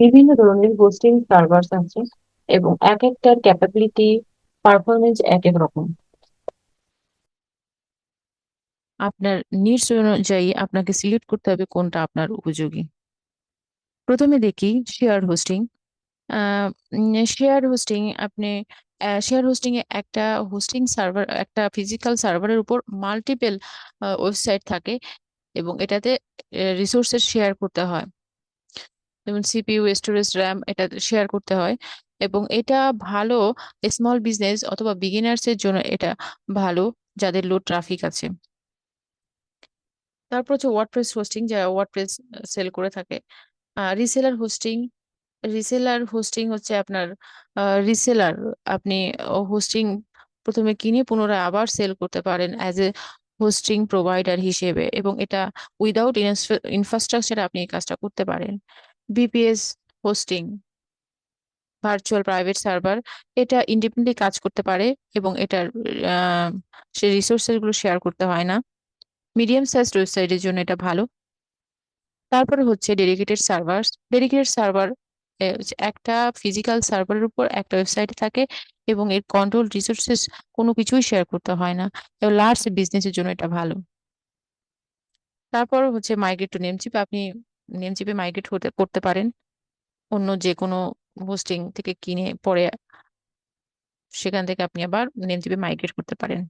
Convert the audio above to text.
বিভিন্ন ধরনের hosting server আছে এবং এক একটার ক্যাপাবিলিটি পারফরমেন্স এক এক রকম। আপনার নিডস অনুযায়ী আপনাকে সিলেক্ট করতে হবে কোনটা আপনার উপযোগী। প্রথমে দেখি শেয়ার হোস্টিং। শেয়ার হোস্টিং আপনি শেয়ার হোস্টিং এ একটা হোস্টিং সার্ভার, একটা ফিজিক্যাল সার্ভারের উপর মাল্টিপল ওয়েবসাইট থাকে এবং এটাতে রিসোর্সেস শেয়ার করতে হয়, যেমন সিপিইউ, স্টোরেজ, র্যাম, এটা শেয়ার করতে হয়। এবং এটা ভালো স্মল বিজনেস অথবা বিগিনার্স এর জন্য এটা ভালো, যাদের লো ট্রাফিক আছে। তারপর হচ্ছে ওয়ার্ডপ্রেস হোস্টিং, যারা ওয়ার্ডপ্রেস সেল করে থাকে। রিসেলার হোস্টিং, রিসেলার হোস্টিং হচ্ছে আপনার রিসেলার, আপনি হোস্টিং প্রথমে কিনে পুনরায় আবার সেল করতে পারেন অ্যাজ এ হোস্টিং প্রোভাইডার হিসেবে, এবং এটা উইদাউট ইনফ্রাস্ট্রাকচারে আপনি এই কাজটা করতে পারেন। BPS hosting, virtual private server, এটা ইন্ডিপেন্ডেন্টলি কাজ করতে পারে এবং এটার আহ, সে রিসোর্সেস গুলো শেয়ার করতে হয় না। মিডিয়াম সাইজ ওয়েবসাইটের জন্য এটা ভালো। তারপরে হচ্ছে ডেডিকেটেড সার্ভার। ডেডিকেটেড সার্ভার একটা ফিজিক্যাল সার্ভারের উপর একটা ওয়েবসাইট থাকে এবং এর কন্ট্রোল রিসোর্সেস কোনো কিছুই শেয়ার করতে হয় না, এবং লার্জ বিজনেসের জন্য এটা ভালো। তারপর হচ্ছে মাইগ্রেট টু নেমচিপ, আপনি নেমচিপে মাইগ্রেট করতে পারেন অন্য যে কোনো হোস্টিং থেকে কিনে পরে সেখান থেকে আপনি আবার নেমচিপে মাইগ্রেট করতে পারেন।